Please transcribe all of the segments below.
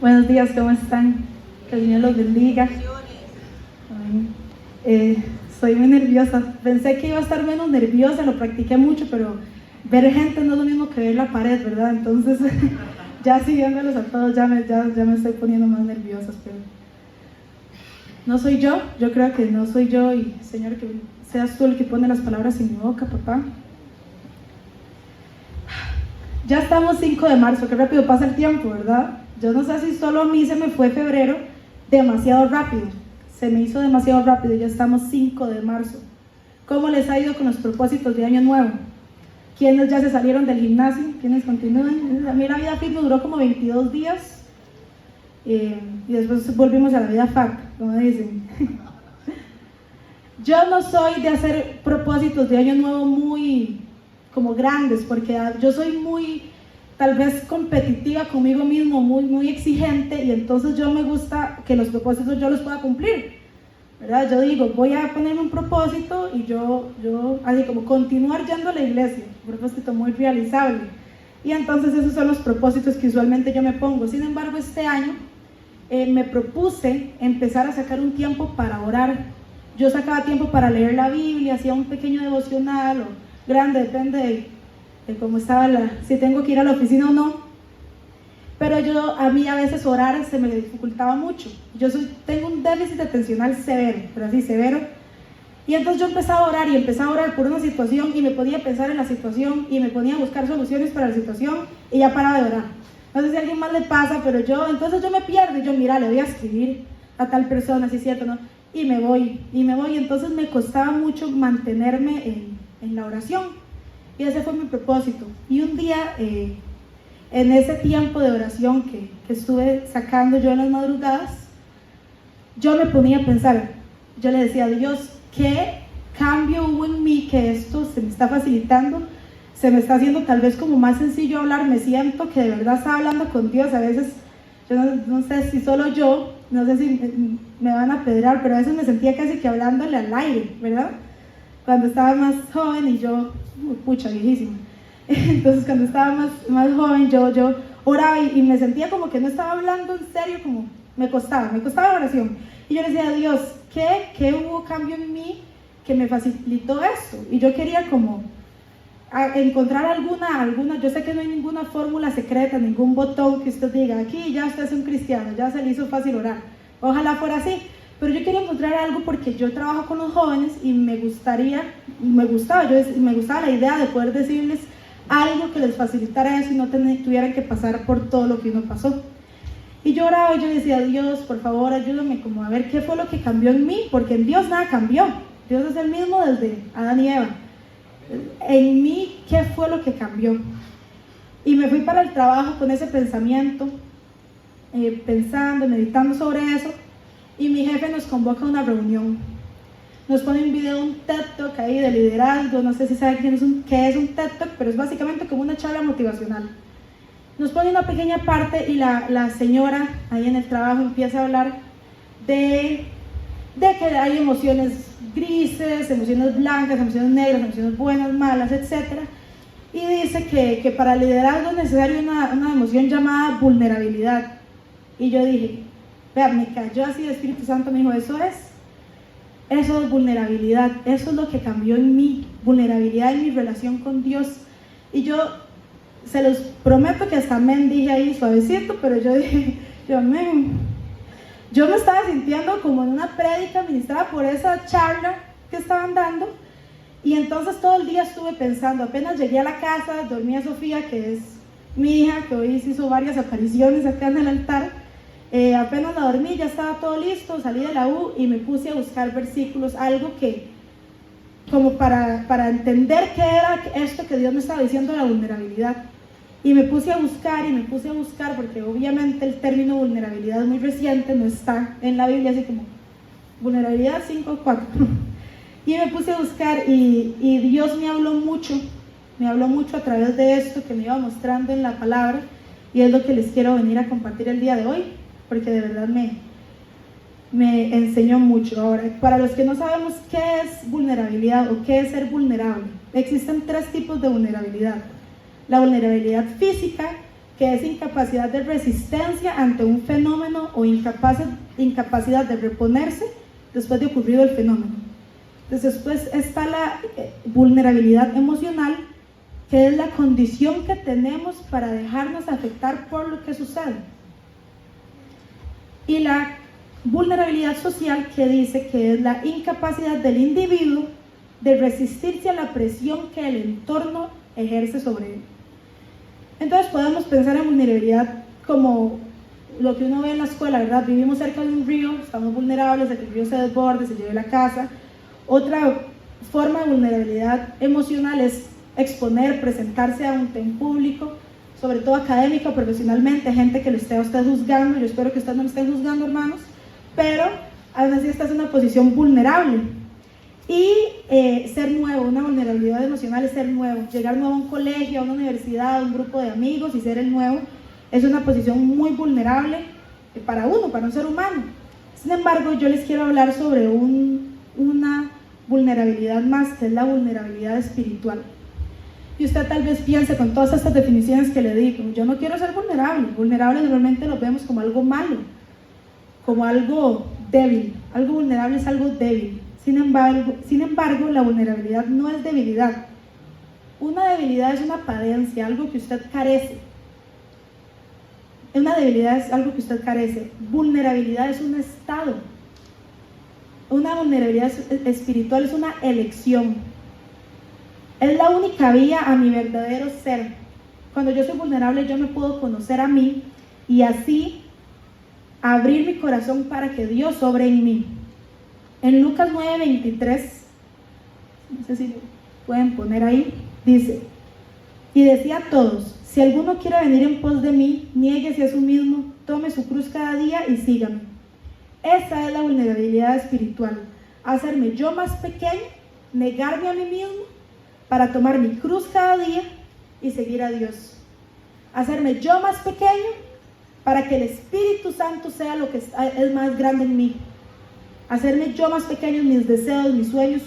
Buenos días, ¿cómo están? Que el Señor los bendiga. Amén. Estoy muy nerviosa. Pensé que iba a estar menos nerviosa, lo practiqué mucho, pero ver gente no es lo mismo que ver la pared, ¿verdad? Entonces, ya siguiéndolos a todos, ya me estoy poniendo más nerviosa. Pero no soy yo creo que no soy yo, y Señor, que seas tú el que pone las palabras en mi boca, papá. Ya estamos 5 de marzo, qué rápido pasa el tiempo, ¿verdad? Yo no sé si solo a mí se me fue febrero demasiado rápido, se me hizo demasiado rápido, ya estamos 5 de marzo. ¿Cómo les ha ido con los propósitos de año nuevo? ¿Quiénes ya se salieron del gimnasio? ¿Quiénes continúan? A mí la vida fit me duró como 22 días y después volvimos a la vida fat, como dicen. Yo no soy de hacer propósitos de año nuevo muy como grandes, porque yo soy muy, tal vez competitiva conmigo mismo, muy exigente, y entonces yo me gusta que los propósitos yo los pueda cumplir, ¿verdad? Yo digo, voy a ponerme un propósito y yo así como continuar yendo a la iglesia, un propósito muy realizable, y entonces esos son los propósitos que usualmente yo me pongo. Sin embargo, este año me propuse empezar a sacar un tiempo para orar. Yo sacaba tiempo para leer la Biblia, hacía un pequeño devocional o grande, depende de cómo estaba si tengo que ir a la oficina o no, pero a mí a veces orar se me dificultaba mucho. Tengo un déficit atencional severo, pero así severo, y entonces yo empezaba a orar por una situación, y me podía pensar en la situación, y me ponía a buscar soluciones para la situación, y ya paraba de orar. No sé si a alguien más le pasa, pero entonces yo me pierdo, y yo, mira, le voy a escribir a tal persona, si es cierto, ¿no? Y me voy, entonces me costaba mucho mantenerme en la oración, y ese fue mi propósito. Y un día, en ese tiempo de oración que estuve sacando yo en las madrugadas, yo me ponía a pensar, yo le decía a Dios, ¿qué cambio hubo en mí que esto se me está facilitando? Se me está haciendo tal vez como más sencillo hablar, me siento que de verdad estaba hablando con Dios. A veces, yo no sé si solo yo, no sé si me van a apedrear, pero a veces me sentía casi que hablándole al aire, ¿verdad? Cuando estaba más joven, y yo, pucha, viejísima. Entonces cuando estaba más joven, yo oraba y me sentía como que no estaba hablando en serio, como me costaba la oración. Y yo le decía a Dios, ¿qué hubo cambio en mí que me facilitó esto? Y yo quería como encontrar alguna, yo sé que no hay ninguna fórmula secreta, ningún botón que usted diga, aquí ya usted es un cristiano, ya se le hizo fácil orar. Ojalá fuera así. Pero yo quería encontrar algo, porque yo trabajo con los jóvenes y me gustaba la idea de poder decirles algo que les facilitara eso y no tuvieran que pasar por todo lo que uno pasó. Y yo oraba y yo decía, Dios, por favor, ayúdame como a ver qué fue lo que cambió en mí, porque en Dios nada cambió. Dios es el mismo desde Adán y Eva. En mí, ¿qué fue lo que cambió? Y me fui para el trabajo con ese pensamiento, pensando, meditando sobre eso. Y mi jefe nos convoca a una reunión, nos pone un video, un TED Talk ahí de liderazgo. No sé si saben qué es un TED Talk, pero es básicamente como una charla motivacional. Nos pone una pequeña parte y la señora ahí en el trabajo empieza a hablar de que hay emociones grises, emociones blancas, emociones negras, emociones buenas, malas, etc. Y dice que para liderazgo es necesaria una emoción llamada vulnerabilidad. Y yo dije, vea, me cayó así, el Espíritu Santo me dijo, eso es vulnerabilidad, eso es lo que cambió en mí, vulnerabilidad en mi relación con Dios. Y yo se los prometo que hasta amén dije ahí suavecito, pero yo dije, amén. Yo me estaba sintiendo como en una prédica ministrada por esa charla que estaban dando, y entonces todo el día estuve pensando. Apenas llegué a la casa, dormí a Sofía, que es mi hija, que hoy hizo varias apariciones acá en el altar. Apenas la dormí, ya estaba todo listo, salí de la U y me puse a buscar versículos, algo que como para entender qué era esto que Dios me estaba diciendo de la vulnerabilidad. Y me puse a buscar, porque obviamente el término vulnerabilidad es muy reciente, no está en la Biblia, así como vulnerabilidad 5:4. Y me puse a buscar y Dios me habló mucho a través de esto que me iba mostrando en la palabra, y es lo que les quiero venir a compartir el día de hoy, porque de verdad me enseñó mucho. Ahora, para los que no sabemos qué es vulnerabilidad o qué es ser vulnerable, existen 3 tipos de vulnerabilidad: la vulnerabilidad física, que es incapacidad de resistencia ante un fenómeno o incapacidad de reponerse después de ocurrido el fenómeno. Entonces, después está la vulnerabilidad emocional, que es la condición que tenemos para dejarnos afectar por lo que sucede. Y la vulnerabilidad social, que dice que es la incapacidad del individuo de resistirse a la presión que el entorno ejerce sobre él. Entonces podemos pensar en vulnerabilidad como lo que uno ve en la escuela, ¿verdad? Vivimos cerca de un río, estamos vulnerables de que el río se desborde, se lleve la casa. Otra forma de vulnerabilidad emocional es exponer, presentarse ante un público, sobre todo académico, profesionalmente, gente que lo esté a usted juzgando. Yo espero que usted no lo esté juzgando, hermanos, pero aún así estás en una posición vulnerable. Y ser nuevo, una vulnerabilidad emocional es ser nuevo, llegar nuevo a un colegio, a una universidad, a un grupo de amigos y ser el nuevo, es una posición muy vulnerable para uno, para un ser humano. Sin embargo, yo les quiero hablar sobre una vulnerabilidad más, que es la vulnerabilidad espiritual. Y usted tal vez piense con todas estas definiciones que le digo, yo no quiero ser vulnerable. Vulnerable normalmente lo vemos como algo malo, como algo débil. Algo vulnerable es algo débil. Sin embargo, la vulnerabilidad no es debilidad. Una debilidad es una carencia, algo que usted carece. Una debilidad es algo que usted carece. Vulnerabilidad es un estado. Una vulnerabilidad espiritual es una elección. Es la única vía a mi verdadero ser. Cuando yo soy vulnerable, yo me puedo conocer a mí y así abrir mi corazón para que Dios obre en mí. En Lucas 9:23, no sé si lo pueden poner ahí, dice: y decía a todos, si alguno quiere venir en pos de mí, niéguese a sí mismo, tome su cruz cada día y sígame. Esa es la vulnerabilidad espiritual, hacerme yo más pequeño, negarme a mí mismo para tomar mi cruz cada día y seguir a Dios. Hacerme yo más pequeño para que el Espíritu Santo sea lo que es más grande en mí. Hacerme yo más pequeño en mis deseos, mis sueños,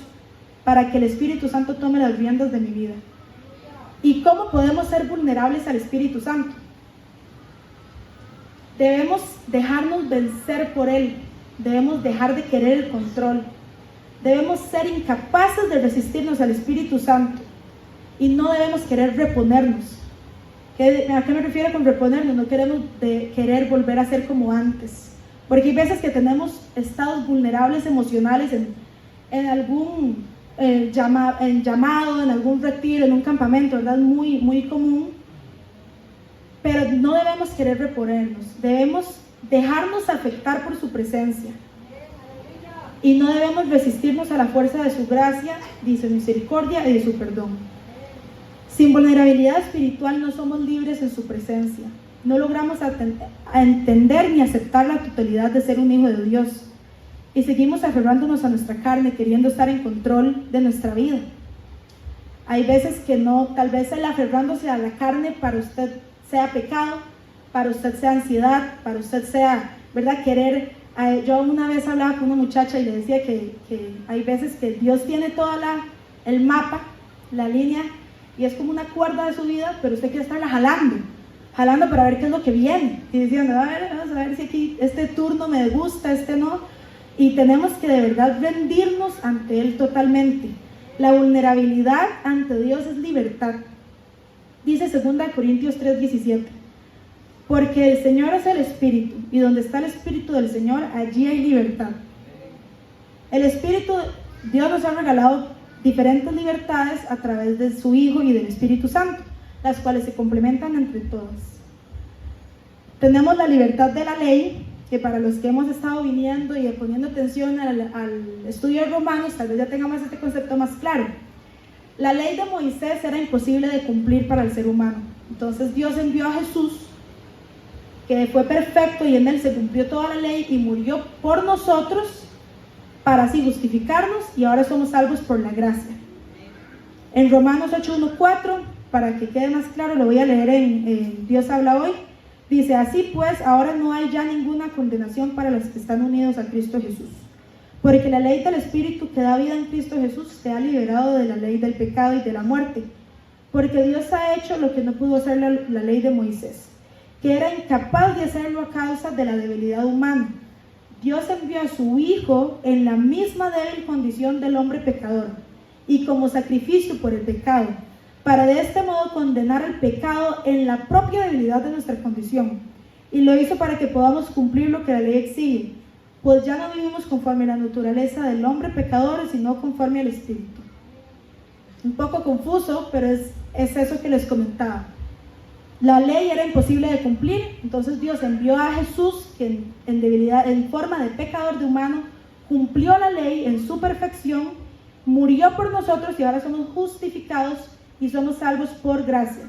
para que el Espíritu Santo tome las riendas de mi vida. ¿Y cómo podemos ser vulnerables al Espíritu Santo? Debemos dejarnos vencer por Él. Debemos dejar de querer el control. Debemos ser incapaces de resistirnos al Espíritu Santo. Y no debemos querer reponernos. ¿A qué me refiero con reponernos? No queremos querer volver a ser como antes. Porque hay veces que tenemos estados vulnerables emocionales en algún llamado, en algún retiro, en un campamento, ¿verdad? Muy, muy común. Pero no debemos querer reponernos. Debemos dejarnos afectar por su presencia. Y no debemos resistirnos a la fuerza de su gracia, de su misericordia y de su perdón. Sin vulnerabilidad espiritual no somos libres en su presencia. No logramos entender ni aceptar la totalidad de ser un hijo de Dios. Y seguimos aferrándonos a nuestra carne, queriendo estar en control de nuestra vida. Hay veces que no, tal vez el aferrándose a la carne para usted sea pecado, para usted sea ansiedad, para usted sea, ¿verdad?, querer. Yo una vez hablaba con una muchacha y le decía que hay veces que Dios tiene el mapa, la línea, y es como una cuerda de su vida, pero usted quiere estarla jalando para ver qué es lo que viene, y diciendo, vamos a ver si aquí este turno me gusta, este no. Y tenemos que de verdad rendirnos ante Él totalmente. La vulnerabilidad ante Dios es libertad. Dice 2 Corintios 3:17, porque el Señor es el Espíritu, y donde está el Espíritu del Señor, allí hay libertad. El Espíritu, Dios nos ha regalado diferentes libertades a través de su Hijo y del Espíritu Santo, las cuales se complementan entre todas. Tenemos la libertad de la ley, que para los que hemos estado viniendo y poniendo atención al estudio de Romanos, tal vez ya tengamos este concepto más claro. La ley de Moisés era imposible de cumplir para el ser humano. Entonces Dios envió a Jesús, que fue perfecto, y en Él se cumplió toda la ley y murió por nosotros para así justificarnos, y ahora somos salvos por la gracia. En Romanos 8:1-4, para que quede más claro, lo voy a leer en Dios habla hoy. Dice: así pues, ahora no hay ya ninguna condenación para los que están unidos a Cristo Jesús. Porque la ley del Espíritu que da vida en Cristo Jesús te ha liberado de la ley del pecado y de la muerte. Porque Dios ha hecho lo que no pudo hacer la ley de Moisés. que era incapaz de hacerlo a causa de la debilidad humana. Dios envió a su Hijo en la misma débil condición del hombre pecador y como sacrificio por el pecado, para de este modo condenar al pecado en la propia debilidad de nuestra condición. Y lo hizo para que podamos cumplir lo que la ley exige, pues ya no vivimos conforme a la naturaleza del hombre pecador, sino conforme al Espíritu. Un poco confuso, pero es eso que les comentaba. La ley era imposible de cumplir, entonces Dios envió a Jesús, que en debilidad, en forma de pecador de humano, cumplió la ley en su perfección, murió por nosotros y ahora somos justificados y somos salvos por gracia.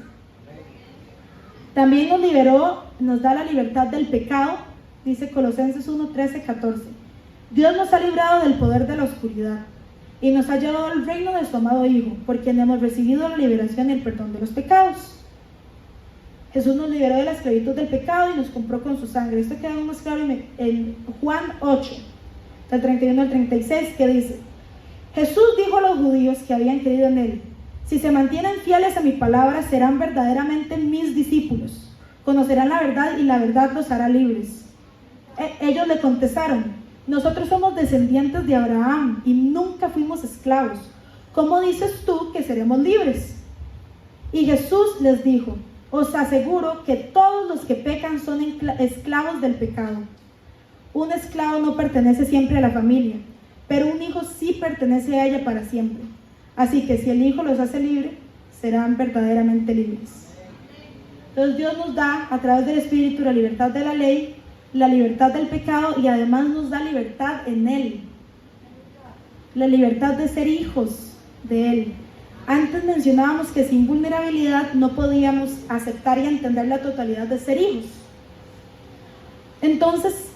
También nos liberó, nos da la libertad del pecado, dice Colosenses 1, 13, 14. Dios nos ha librado del poder de la oscuridad y nos ha llevado al reino de su amado Hijo, por quien hemos recibido la liberación y el perdón de los pecados. Jesús nos liberó de la esclavitud del pecado y nos compró con su sangre. Esto queda más claro en Juan 8, del 31 al 36, que dice: Jesús dijo a los judíos que habían creído en él: si se mantienen fieles a mi palabra, serán verdaderamente mis discípulos. Conocerán la verdad y la verdad los hará libres. Ellos le contestaron: nosotros somos descendientes de Abraham y nunca fuimos esclavos. ¿Cómo dices tú que seremos libres? Y Jesús les dijo: os aseguro que todos los que pecan son esclavos del pecado. Un esclavo no pertenece siempre a la familia, pero un hijo sí pertenece a ella para siempre. Así que si el Hijo los hace libres, serán verdaderamente libres. Entonces Dios nos da a través del Espíritu la libertad de la ley, la libertad del pecado y además nos da libertad en Él. La libertad de ser hijos de Él. Antes mencionábamos que sin vulnerabilidad no podíamos aceptar y entender la totalidad de ser hijos. Entonces,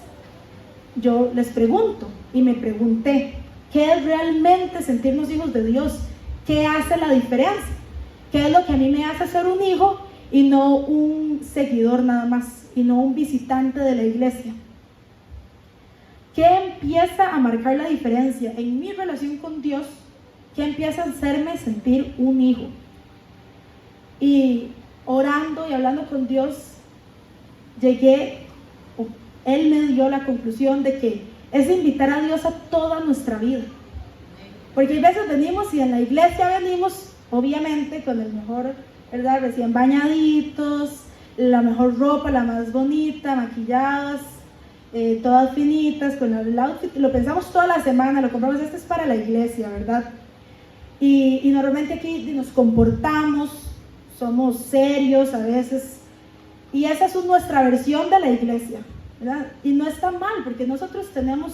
yo les pregunto y me pregunté, ¿qué es realmente sentirnos hijos de Dios? ¿Qué hace la diferencia? ¿Qué es lo que a mí me hace ser un hijo y no un seguidor nada más, y no un visitante de la iglesia? ¿Qué empieza a marcar la diferencia en mi relación con Dios? ¿Qué empieza a hacerme sentir un hijo? Y orando y hablando con Dios, Él me dio la conclusión de que es invitar a Dios a toda nuestra vida. Porque hay veces venimos y en la iglesia venimos, obviamente, con el mejor, ¿verdad? Recién bañaditos, la mejor ropa, la más bonita, maquilladas, todas finitas, con el outfit. Lo pensamos toda la semana, lo compramos, este es para la iglesia, ¿verdad? Y normalmente aquí nos comportamos, somos serios a veces, y esa es nuestra versión de la iglesia, ¿verdad? Y no está mal, porque nosotros tenemos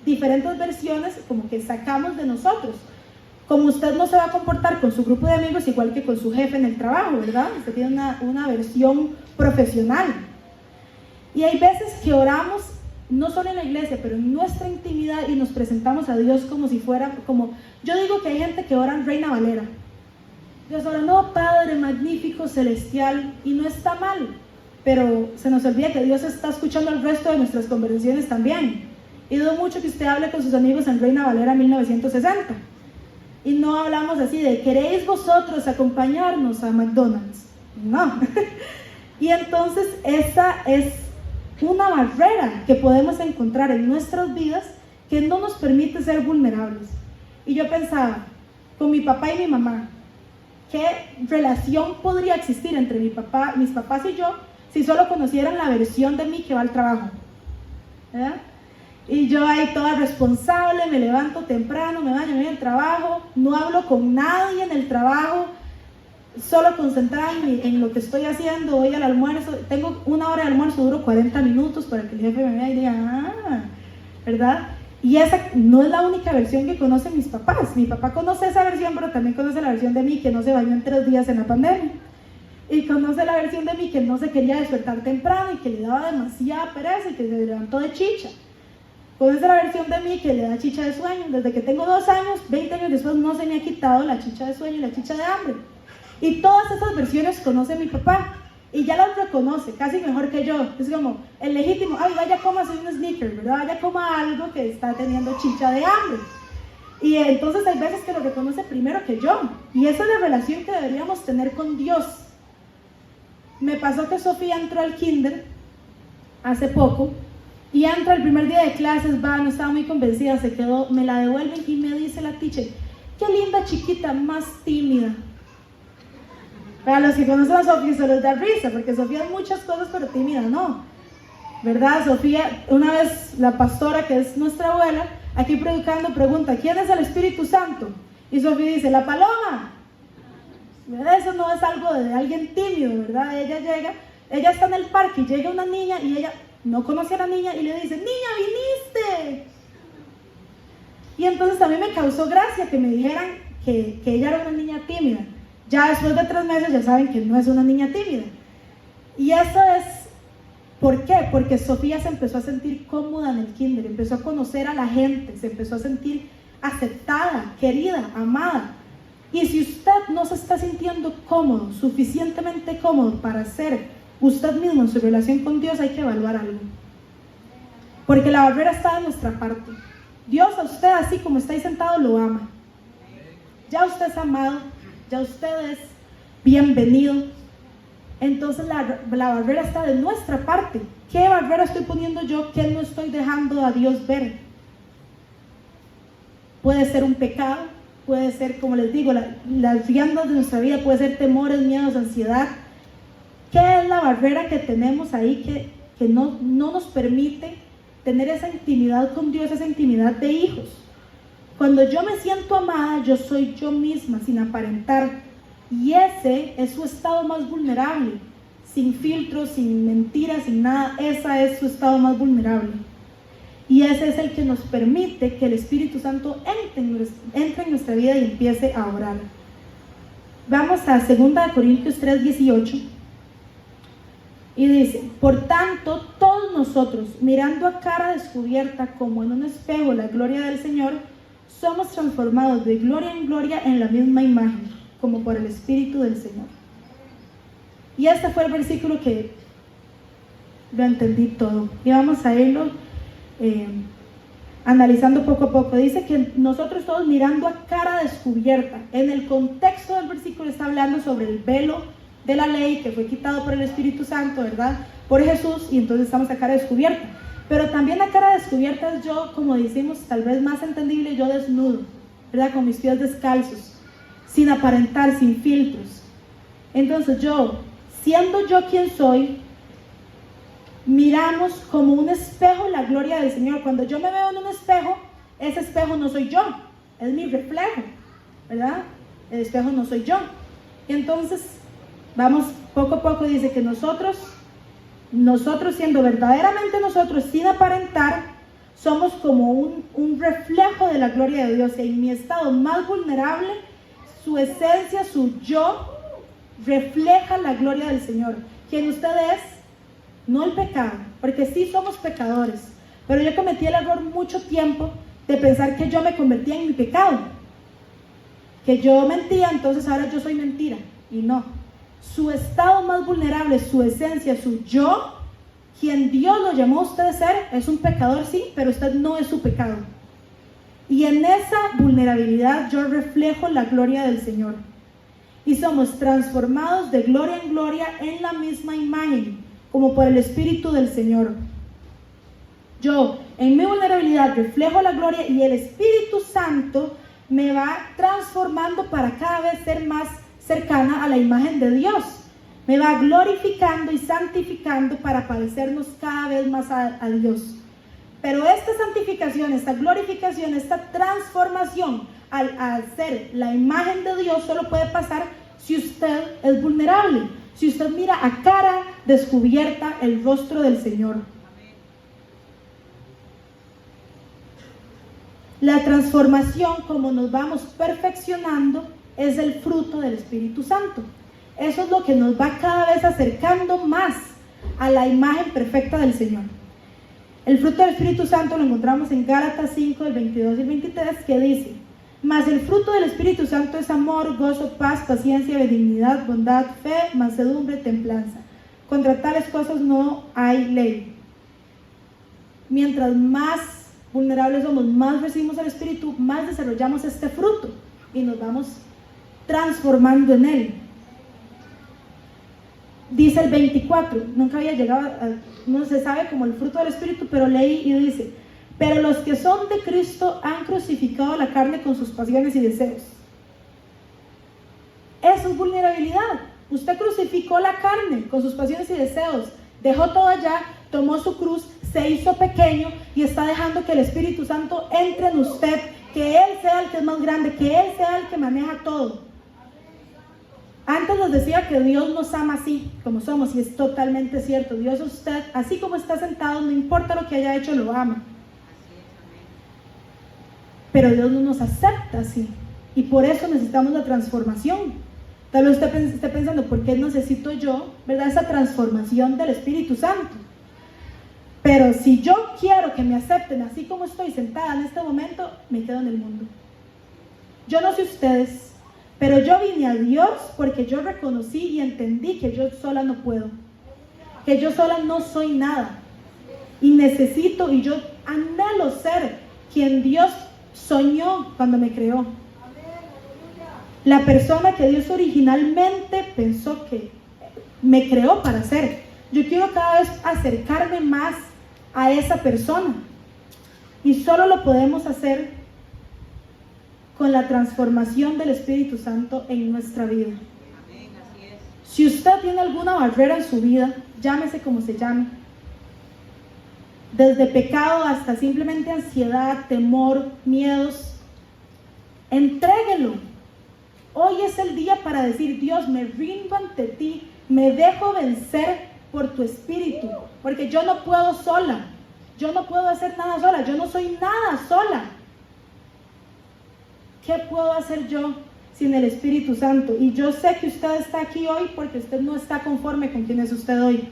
diferentes versiones como que sacamos de nosotros. Como usted no se va a comportar con su grupo de amigos igual que con su jefe en el trabajo, ¿verdad? Usted tiene una versión profesional. Y hay veces que oramos, no solo en la iglesia, pero en nuestra intimidad, y nos presentamos a Dios como si fuera, como, yo digo que hay gente que ora en Reina Valera. Dios ora, no, Padre magnífico, celestial, y no está mal, pero se nos olvida que Dios está escuchando el resto de nuestras conversaciones también. Y dudo mucho que usted hable con sus amigos en Reina Valera 1960. Y no hablamos así de, ¿queréis vosotros acompañarnos a McDonald's? No. Y entonces esa es una barrera que podemos encontrar en nuestras vidas que no nos permite ser vulnerables. Y yo pensaba, con mi papá y mi mamá, ¿qué relación podría existir entre mis papás y yo si solo conocieran la versión de mí que va al trabajo? ¿Verdad? Y yo ahí toda responsable, me levanto temprano, me baño, me voy al trabajo, no hablo con nadie en el trabajo, solo concentrada en lo que estoy haciendo. Voy al almuerzo, tengo 1 hora de almuerzo, duro 40 minutos para que el jefe me vea y diga, ¿verdad? Y esa no es la única versión que conocen mis papás. Mi papá conoce esa versión, pero también conoce la versión de mí que no se bañó en 3 días en la pandemia. Y conoce la versión de mí que no se quería despertar temprano y que le daba demasiada pereza y que se levantó de chicha. Conoce la versión de mí que le da chicha de sueño. Desde que tengo 2 años, 20 años después, no se me ha quitado la chicha de sueño y la chicha de hambre. Y todas esas versiones conoce mi papá. Y ya las reconoce, casi mejor que yo. Es como el legítimo, ay, vaya coma un sneaker, ¿verdad? Vaya coma algo que está teniendo chicha de hambre. Y entonces hay veces que lo reconoce primero que yo. Y esa es la relación que deberíamos tener con Dios. me pasó que Sofía entró al kinder hace poco y entra el primer día de clases, va, no estaba muy convencida, se quedó, me la devuelven y me dice la teacher, qué linda chiquita, más tímida. Para los que conocen a Sofía se les da risa, porque Sofía es muchas cosas pero tímida, no, ¿verdad? Sofía, una vez la pastora, que es nuestra abuela, aquí predicando, pregunta, ¿quién es el Espíritu Santo? Y Sofía dice, la paloma. ¿Verdad? Eso no es algo de alguien tímido, ¿verdad? Ella llega, ella está en el parque y llega una niña y ella no conoce a la niña y le dice, niña, viniste. Y entonces a mí me causó gracia que me dijeran que ella era una niña tímida. Ya después de 3 meses ya saben que no es una niña tímida. Y eso es, ¿por qué? Porque Sofía se empezó a sentir cómoda en el kinder, empezó a conocer a la gente, se empezó a sentir aceptada, querida, amada. Y si usted no se está sintiendo cómodo, suficientemente cómodo para ser usted mismo en su relación con Dios, hay que evaluar algo. Porque la barrera está de nuestra parte. Dios a usted, así como está ahí sentado, lo ama. Ya usted es amado, ya usted es bienvenido. Entonces la barrera está de nuestra parte. ¿Qué barrera estoy poniendo yo? ¿Qué no estoy dejando a Dios ver? Puede ser un pecado, puede ser, como les digo, las riendas de nuestra vida, puede ser temores, miedos, ansiedad. ¿Qué es la barrera que tenemos ahí que no nos permite tener esa intimidad con Dios, esa intimidad de hijos? Cuando yo me siento amada, yo soy yo misma, sin aparentar. Y ese es su estado más vulnerable, sin filtros, sin mentiras, sin nada. Ese es su estado más vulnerable. Y ese es el que nos permite que el Espíritu Santo entre en nuestra vida y empiece a orar. Vamos a 2 Corintios 3:18. Y dice, por tanto, todos nosotros, mirando a cara descubierta como en un espejo la gloria del Señor, somos transformados de gloria en gloria en la misma imagen, como por el Espíritu del Señor. Y este fue el versículo que lo entendí todo. Y vamos a irlo analizando poco a poco. Dice que nosotros todos mirando a cara descubierta. En el contexto del versículo está hablando sobre el velo de la ley que fue quitado por el Espíritu Santo, ¿verdad? Por Jesús, y entonces estamos a cara descubierta. Pero también la cara descubierta es yo, como decimos, tal vez más entendible, yo desnudo, ¿verdad? Con mis pies descalzos, sin aparentar, sin filtros. Entonces yo, siendo yo quien soy, miramos como un espejo la gloria del Señor. Cuando yo me veo en un espejo, ese espejo no soy yo, es mi reflejo, ¿verdad? El espejo no soy yo. Y entonces, vamos poco a poco, dice que nosotros siendo verdaderamente nosotros, sin aparentar, somos como un reflejo de la gloria de Dios. Y en mi estado más vulnerable, su esencia, su yo, refleja la gloria del Señor. Quien usted es, no el pecado, porque sí somos pecadores, pero yo cometí el error mucho tiempo de pensar que yo me convertía en mi pecado, que yo mentía, entonces ahora yo soy mentira, y no. Su estado más vulnerable, su esencia, su yo, quien Dios lo llamó a usted a ser, es un pecador, sí, pero usted no es su pecado. Y en esa vulnerabilidad yo reflejo la gloria del Señor. Y somos transformados de gloria en gloria en la misma imagen, como por el Espíritu del Señor. Yo, en mi vulnerabilidad, reflejo la gloria y el Espíritu Santo me va transformando para cada vez ser más cercana a la imagen de Dios. Me va glorificando y santificando para parecernos cada vez más a Dios. Pero esta santificación, esta glorificación, esta transformación al ser la imagen de Dios solo puede pasar si usted es vulnerable, si usted mira a cara descubierta el rostro del Señor. La transformación, como nos vamos perfeccionando, es el fruto del Espíritu Santo. Eso es lo que nos va cada vez acercando más a la imagen perfecta del Señor. El fruto del Espíritu Santo lo encontramos en Gálatas 5, del 22 y el 23, que dice: mas el fruto del Espíritu Santo es amor, gozo, paz, paciencia, benignidad, bondad, fe, mansedumbre, templanza. Contra tales cosas no hay ley. Mientras más vulnerables somos, más recibimos el Espíritu, más desarrollamos este fruto y nos vamos transformando en él. dice el 24, nunca había llegado no se sabe como el fruto del Espíritu, pero leí y dice: pero los que son de Cristo han crucificado la carne con sus pasiones y deseos. Eso es vulnerabilidad. Usted crucificó la carne con sus pasiones y deseos, dejó todo allá, tomó su cruz, se hizo pequeño y está dejando que el Espíritu Santo entre en usted, que Él sea el que es más grande, que Él sea el que maneja todo. Antes nos decía que Dios nos ama así como somos, y es totalmente cierto. Dios, usted, así como está sentado, no importa lo que haya hecho, lo ama. Pero Dios no nos acepta así, y por eso necesitamos la transformación. Tal vez usted esté pensando: ¿por qué necesito yo, verdad, esa transformación del Espíritu Santo? Pero si yo quiero que me acepten así como estoy sentada en este momento, me quedo en el mundo. Yo no sé ustedes, pero yo vine a Dios porque yo reconocí y entendí que yo sola no puedo, que yo sola no soy nada, y necesito, y yo anhelo ser quien Dios soñó cuando me creó. La persona que Dios originalmente pensó que me creó para ser. Yo quiero cada vez acercarme más a esa persona, y solo lo podemos hacer con la transformación del Espíritu Santo en nuestra vida. Si usted tiene alguna barrera en su vida, llámese como se llame, desde pecado hasta simplemente ansiedad, temor, miedos, entréguelo. Hoy es el día para decir: Dios, me rindo ante ti, me dejo vencer por tu Espíritu, porque yo no puedo sola, yo no puedo hacer nada sola, yo no soy nada sola. ¿Qué puedo hacer yo sin el Espíritu Santo? Y yo sé que usted está aquí hoy porque usted no está conforme con quien es usted hoy,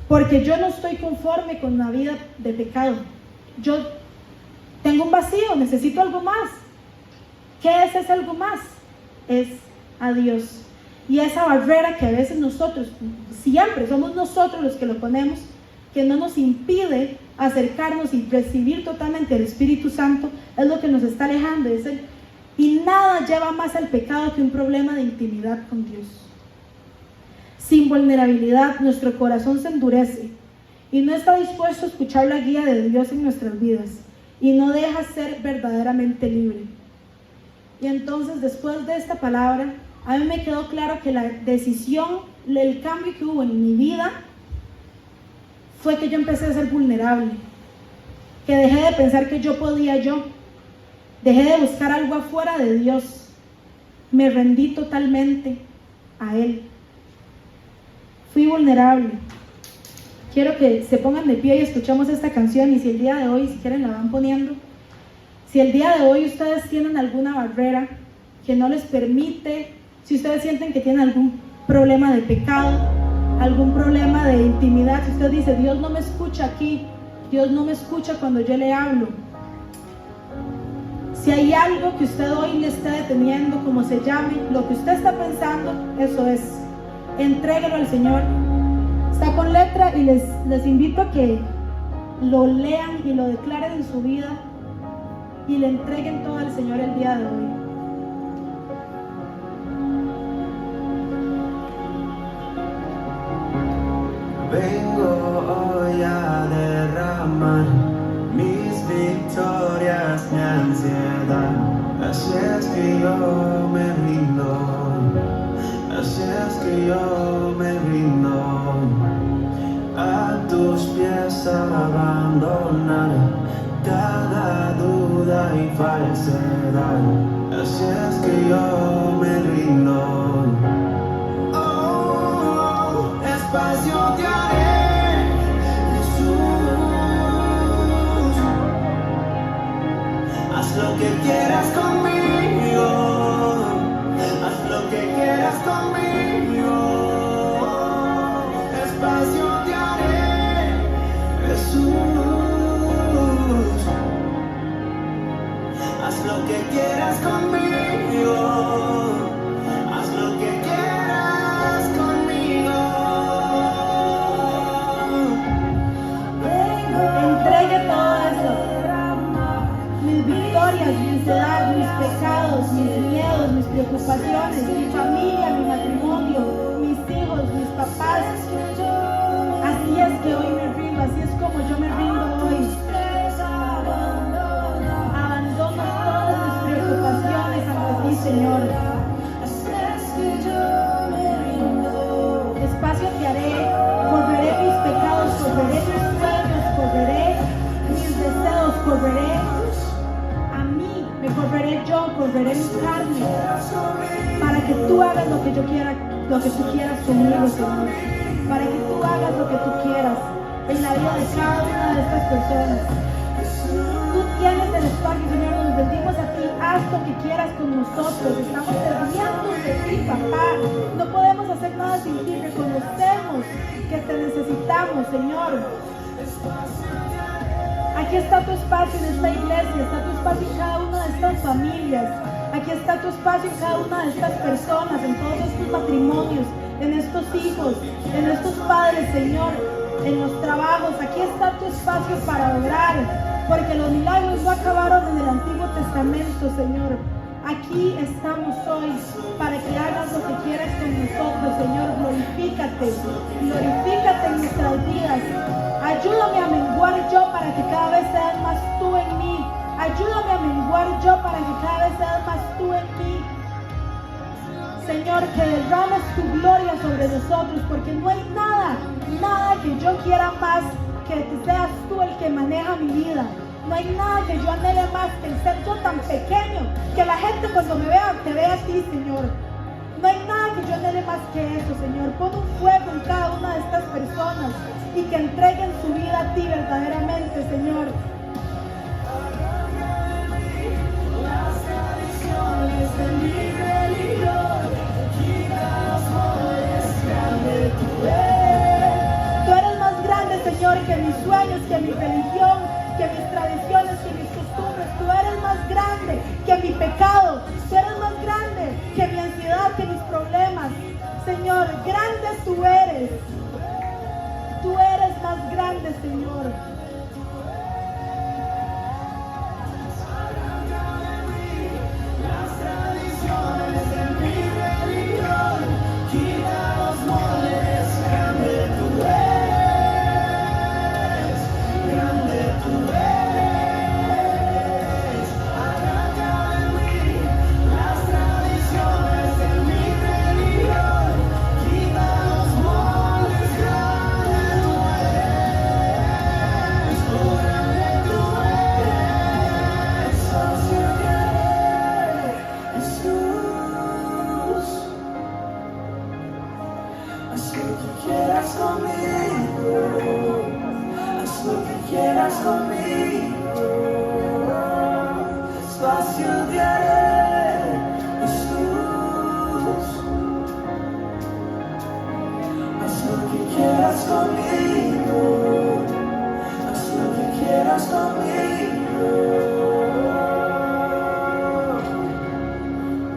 porque yo no estoy conforme con una vida de pecado. Yo tengo un vacío, necesito algo más. ¿Qué es ese algo más? Es a Dios. Y esa barrera que a veces nosotros, siempre somos nosotros los que lo ponemos, que no nos impide acercarnos y recibir totalmente el Espíritu Santo, es lo que nos está alejando. Y nada lleva más al pecado que un problema de intimidad con Dios. Sin vulnerabilidad, nuestro corazón se endurece y no está dispuesto a escuchar la guía de Dios en nuestras vidas, y no deja ser verdaderamente libre. Y entonces, después de esta palabra, a mí me quedó claro que la decisión, el cambio que hubo en mi vida, fue que yo empecé a ser vulnerable, que dejé de pensar que yo podía dejé de buscar algo afuera de Dios, me rendí totalmente a Él, fui vulnerable. Quiero que se pongan de pie y escuchemos esta canción, y si el día de hoy, si quieren, la van poniendo. Si el día de hoy ustedes tienen alguna barrera que no les permite, si ustedes sienten que tienen algún problema de pecado, algún problema de intimidad, si usted dice: Dios no me escucha aquí, Dios no me escucha cuando yo le hablo, si hay algo que usted hoy le está deteniendo, como se llame, lo que usted está pensando, eso es, entréguelo al Señor. Está con letra, y les invito a que lo lean y lo declaren en su vida y le entreguen todo al Señor el día de hoy. Vengo hoy a derramar mis victorias, mi ansiedad. Así es que yo me rindo, así es que yo me rindo a tus pies, a abandonar cada duda y falsedad. Así es que yo me rindo. Oh, espacio te haré, Jesús. Haz lo que quieras conmigo, haz lo que quieras conmigo. Espacio te haré, Jesús. Haz lo que quieras conmigo, haz lo que quieras conmigo. Entregue todo eso, mis victorias, mi ansiedad, mis pecados, mis miedos, mis preocupaciones, mi familia, mi matrimonio, mis hijos, volveré mi carne para que tú hagas lo que yo quiera, lo que tú quieras conmigo, Señor. Para que tú hagas lo que tú quieras en la vida de cada una de estas personas. Tú tienes el espacio, Señor, nos bendimos a ti. Haz lo que quieras con nosotros. Estamos sedientos de ti, papá. No podemos hacer nada sin ti. Reconocemos que te necesitamos, Señor. Aquí está tu espacio en esta iglesia, está tu espacio en cada una de estas familias. Aquí está tu espacio en cada una de estas personas, en todos estos matrimonios, en estos hijos, en estos padres, Señor, en los trabajos. Aquí está tu espacio para orar, porque los milagros no acabaron en el Antiguo Testamento, Señor. Aquí estamos hoy para que hagas lo que quieras con nosotros, Señor. Glorifícate en nuestras vidas. Ayúdame a menguar yo para que cada vez seas más tú en mí. Ayúdame a menguar yo para que cada vez seas más tú en mí. Señor, que derrames tu gloria sobre nosotros, porque no hay nada que yo quiera más que seas tú el que maneja mi vida. No hay nada que yo anhele más que el ser yo tan pequeño, que la gente cuando me vea, te vea a ti, Señor. No hay nada que yo anhele más que eso, Señor. Pon un fuego en cada una de estas personas y que entreguen su vida a ti verdaderamente, Señor. Las tradiciones de mi religión, quítalos, moldes, grande tú eres. Tú eres más grande, Señor, que mis sueños, que mi religión, que mis tradiciones, que mis costumbres. Tú eres más grande que mi pecado. Tú eres más grande que mi ansiedad, que mis problemas. Señor, grande tú eres. Tú eres más grande, Señor. Las tradiciones de mi religión, quita los moldes, grande tú eres, grande tú eres. Arranca de mí las tradiciones de mi religión, quita los moldes, grande tú eres, oh, grande tú eres. Socio que Jesús, haz lo que quieras conmigo, haz lo que quieras conmigo, espacio te haré, Jesús, haz lo que quieras conmigo, haz lo que quieras conmigo.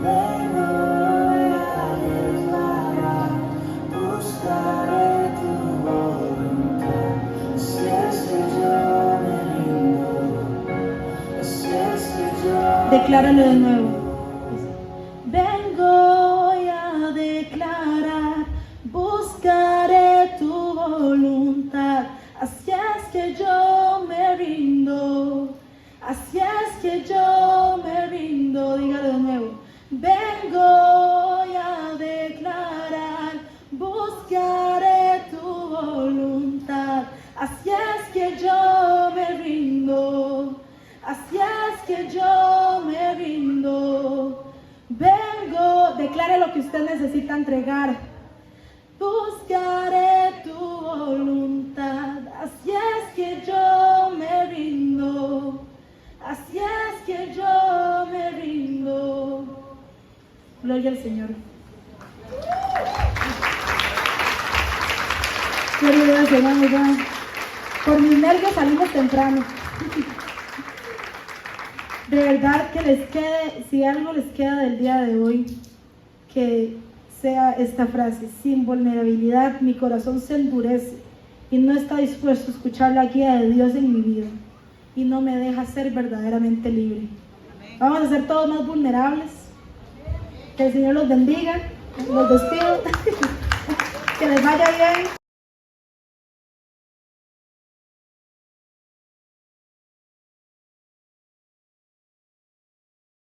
Vengo a declarar, buscaré tu voluntad. Así es que yo me rindo, así es que yo. Decláralo de nuevo. Vengo a declarar, buscaré tu voluntad. Así es que yo me rindo, así es que yo me rindo. Dígalo de nuevo. Vengo a declarar, buscaré tu voluntad. Así es que yo me rindo, así es que yo me rindo. Vengo, declare lo que usted necesita entregar. Buscaré tu voluntad. Así es que yo me rindo, así es que yo me rindo. Gloria al Señor. Gloria al Señor. Por mis nervios salimos temprano. De verdad que les quede, si algo les queda del día de hoy, que sea esta frase: sin vulnerabilidad mi corazón se endurece y no está dispuesto a escuchar la guía de Dios en mi vida y no me deja ser verdaderamente libre. Vamos a ser todos más vulnerables. Que el Señor los bendiga. Los despido. Que les vaya bien.